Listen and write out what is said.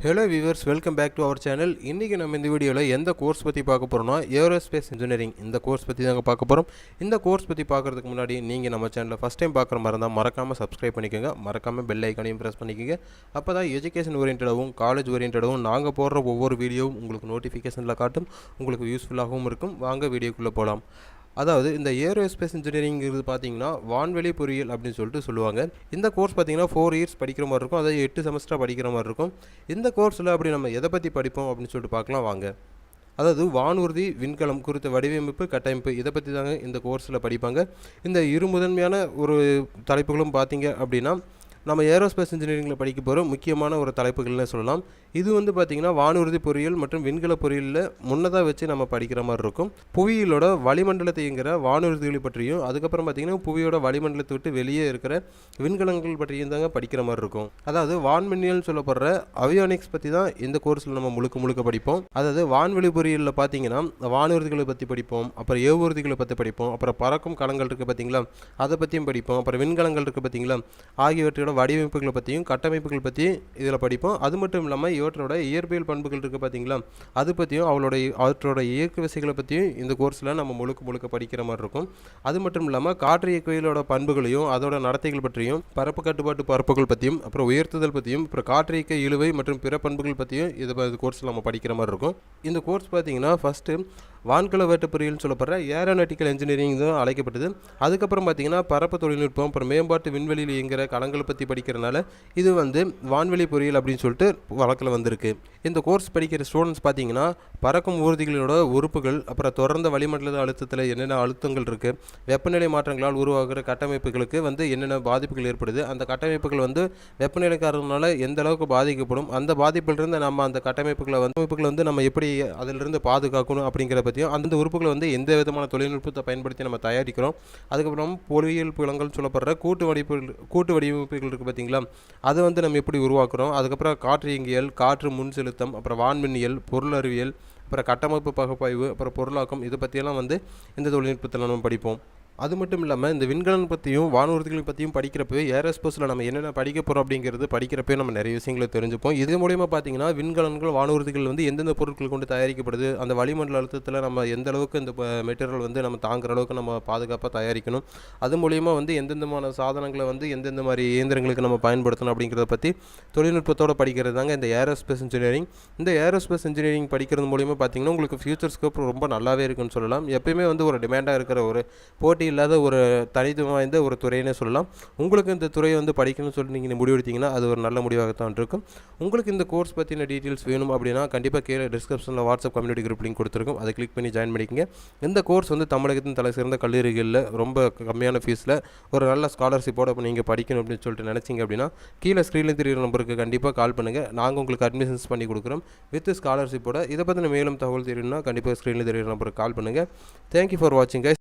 Hello viewers, welcome back to our channel. இன்றைக்கி நம்ம இந்த வீடியோவில் எந்த கோர்ஸ் பற்றி பார்க்க போகிறோம்னா ஏரோஸ்பேஸ் இன்ஜினியரிங். இந்த கோர்ஸ் பற்றி தாங்க பார்க்க போகிறோம். இந்த கோர்ஸ் பற்றி பார்க்குறதுக்கு முன்னாடி நீங்கள் நம்ம சேனலில் ஃபஸ்ட் டைம் பார்க்குற மாதிரி இருந்தால் மறக்காமல் சப்ஸ்கிரைப் பண்ணிக்கோங்க. மறக்காமல் பெல் ஐக்கானையும் ப்ரெஸ் பண்ணிக்கோங்க. அப்போ தான் எஜுகேஷன் ஓரியன்டாகவும் காலேஜ் ஓரியன்டாகவும் நாங்கள் போடுற ஒவ்வொரு வீடியோவும் உங்களுக்கு நோட்டிஃபிகேஷனில் காட்டும், உங்களுக்கு யூஸ்ஃபுல்லாகவும் இருக்கும். வாங்க வீடியோக்குள்ளே போகலாம். அதாவது இந்த ஏரோஸ்பேஸ் இன்ஜினியரிங்கிறது பார்த்தீங்கன்னா வான்வெளி பொறியியல் அப்படின்னு சொல்லிட்டு சொல்லுவாங்க. இந்த கோர்ஸ் பார்த்தீங்கன்னா 4 இயர்ஸ் படிக்கிற மாதிரி இருக்கும். அதாவது 8 செமஸ்டராக படிக்கிற மாதிரி இருக்கும். இந்த கோர்ஸில் அப்படி நம்ம எதை பற்றி படிப்போம் அப்படின்னு சொல்லிட்டு பார்க்கலாம் வாங்க. அதாவது வானூர்தி, விண்கலம் குறித்த வடிவமைப்பு, கட்டமைப்பு இதை பற்றி தாங்க இந்த கோர்ஸில் படிப்பாங்க. இந்த இரு முதன்மையான ஒரு தலைப்புகளும் பார்த்தீங்க அப்படின்னா நம்ம ஏரோஸ்பேஸ் இன்ஜினியரிங்கில் படிக்க போகிற முக்கியமான ஒரு தலைப்புகள்னு சொல்லலாம். இது வந்து பார்த்திங்கன்னா வானூர்தி பொறியியல் மற்றும் விண்கல பொறியியலில் முன்னதாக வச்சு நம்ம படிக்கிற மாதிரி இருக்கும். புவியிலோட வளிமண்டலத்தை இயங்குகிற வானூர்திகளை பற்றியும், அதுக்கப்புறம் பார்த்திங்கன்னா புவியோட வளிமண்டலத்தை விட்டு வெளியே இருக்கிற விண்கலங்கள் பற்றியும் தாங்க படிக்கிற மாதிரி இருக்கும். அதாவது வான்மின்னியல் சொல்லப்படுற அவியானிக்ஸ் பற்றி தான் இந்த கோர்ஸில் நம்ம முழுக்க படிப்போம். அதாவது வான்வெளி பொறியியலில் பார்த்திங்கன்னா வானூர்திகளை பற்றி படிப்போம், அப்புறம் ஏவூர்திகளை பற்றி படிப்போம், அப்புறம் பறக்கும் களங்கள் இருக்குது பார்த்திங்களா அதை பற்றியும் படிப்போம், அப்புறம் விண்கலங்கள் இருக்குது பார்த்திங்களா ஆகியவற்றோட வடிவமைப்புகளை பற்றியும் கட்டமைப்புகள் பற்றியும் இதில் படிப்போம். அது மட்டும் இல்லாமல் இவற்றோட இயற்பியல் பண்புகள் இருக்குது பார்த்தீங்களா அது பற்றியும் அவற்றோட இயக்க விசைகளை பற்றியும் இந்த கோர்ஸில் நம்ம முழுக்க படிக்கிற மாதிரி இருக்கும். அது மட்டும் இல்லாமல் காற்று இயக்கவியலோட பண்புகளையும் அதோட நடத்தைகள் பற்றியும், பரப்பு கட்டுப்பாட்டு பரப்புகள் பற்றியும், அப்புறம் உயர்த்துதல் பற்றியும், அப்புறம் காற்று இயக்க இழுவை மற்றும் பிற பண்புகள் பற்றியும் இது கோர்ஸில் நம்ம படிக்கிற மாதிரி இருக்கும். இந்த கோர்ஸ் பார்த்தீங்கன்னா ஃபஸ்ட்டு வான்கல வேட்டு பொறியியல் சொல்லப்படுற ஏரோநாட்டிக்கல் இன்ஜினியரிங் தான் அழைக்கப்பட்டது. அதுக்கப்புறம் பார்த்திங்கன்னா பரப்பு தொழில்நுட்பம், அப்புறம் மேம்பாட்டு விண்வெளியில் இயங்குகிற களங்களை பற்றி படிக்கிறனால இது வந்து வான்வெளி பொறியியல் அப்படின்னு சொல்லிட்டு வழக்கில் வந்திருக்கு. இந்த கோர்ஸ் படிக்கிற ஸ்டூடெண்ட்ஸ் பார்த்திங்கன்னா பறக்கும் ஊர்திகளோட உறுப்புகள், அப்புறம் தொடர்ந்த வளிமண்டல அழுத்தத்தில் என்னென்ன அழுத்தங்கள் இருக்குது, வெப்பநிலை மாற்றங்களால் உருவாகிற கட்டமைப்புகளுக்கு வந்து என்னென்ன பாதிப்புகள் ஏற்படுது, அந்த கட்டமைப்புகள் வந்து வெப்பநிலை காரணத்தினால எந்த அளவுக்கு பாதிக்கப்படும், அந்த பாதிப்பிலிருந்து நம்ம அந்த கட்டமைப்புகளை வந்து நம்ம எப்படி அதிலிருந்து பாதுகாக்கணும் அப்படிங்கிற பற்றியும், அந்த உறுப்புகளை வந்து எந்த விதமான தொழில்நுட்பத்தை பயன்படுத்தி நம்ம தயாரிக்கிறோம், அதுக்கப்புறம் பொறியியல் புலங்கள் சொல்லப்படுற கூட்டு வடிவமைப்புகள் இருக்குது பார்த்தீங்களா அதை வந்து நம்ம எப்படி உருவாக்குறோம், அதுக்கப்புறம் காற்று இயங்கியல், காற்று முன் செலுத்தம், அப்புறம் வான்மின்னியல், பொருள் அறிவியல், அப்புறம் கட்டமைப்பு பகுப்பாய்வு, அப்புறம் பொருளாக்கம் இதை பற்றியெல்லாம் வந்து இந்த தொழில்நுட்பத்தில் நம்ம படிப்போம். அது மட்டும் இல்லாமல் இந்த விண்கலம் பற்றியும் வானூர்திகளை பற்றியும் படிக்கிறப்பவே ஏரோஸ்பேஸில் நம்ம என்னென்ன படிக்க போகிறோம் அப்படிங்கிறது படிக்கிறப்பே நம்ம நிறைய விஷயங்களை தெரிஞ்சுப்போம். இது மூலயமா பார்த்தீங்கன்னா விண்கலன்கள், வானூர்திகள் வந்து எந்தெந்த பொருட்கள் கொண்டு தயாரிக்கப்படுது, அந்த வளிமண்டல அழுத்தத்தில் நம்ம எந்த அளவுக்கு இந்த மெட்டீரியல் வந்து நம்ம தாங்குற அளவுக்கு நம்ம பாதுகாப்பாக தயாரிக்கணும், அது மூலயமா வந்து எந்தெந்தமான சாதனங்களை வந்து எந்தெந்த மாதிரி இயந்திரங்களுக்கு நம்ம பயன்படுத்தணும் அப்படிங்கிறத பற்றி தொழில்நுட்பத்தோடு படிக்கிறது தாங்க இந்த ஏரோஸ்பேஸ் இன்ஜினியரிங். இந்த ஏரோஸ்பேஸ் இன்ஜினியரிங் படிக்கிறது மூலயமா பார்த்தீங்கன்னா உங்களுக்கு ஃபியூச்சர் ஸ்கோப் ரொம்ப நல்லாவே இருக்குன்னு சொல்லலாம். எப்பயுமே வந்து ஒரு டிமாண்டாக இருக்கிற ஒரு போட்டி இல்லாத ஒரு தனித்துவம் வாய்ந்த ஒரு துறைன்னு சொல்லலாம். உங்களுக்கு இந்த துறையை வந்து படிக்கணும்னு சொல்லி நீங்கள் முடிவெடுத்தீங்கன்னா அது ஒரு நல்ல முடிவாகத்தான் இருக்கும். உங்களுக்கு இந்த கோர்ஸ் பற்றின டீட்டெயில்ஸ் வேணும் அப்படின்னா கண்டிப்பாக கீழே டிஸ்கிரிப்ஷனில் வாட்ஸ்அப் கம்யூனிட்டி குரூப் லிங்க் கொடுத்துருக்கும், அதை கிளிக் பண்ணி ஜாயின் பண்ணிக்கங்க. இந்த கோர்ஸ் வந்து தமிழகத்தின் தலை சிறந்த கல்லூரிகளில் ரொம்ப கம்மியான ஃபீஸில் ஒரு நல்ல ஸ்காலர்ஷிப்போட நீங்கள் படிக்கணும் அப்படின்னு சொல்லிட்டு நினச்சிங்க அப்படின்னா கீழே ஸ்க்ரீனில் தெரிகிற நம்பருக்கு கண்டிப்பாக கால் பண்ணுங்கள். நாங்கள் உங்களுக்கு அட்மிஷன்ஸ் பண்ணி கொடுக்குறோம் வித் ஸ்காலர்ஷிப்போட. இதை பற்றின மேலும் தகவல் தெரியணும்னா கண்டிப்பாக ஸ்க்ரீனில் தெரிகிற நம்பருக்கு கால் பண்ணுங்கள். தேங்க்யூ ஃபார் வாட்சிங் கைஸ்.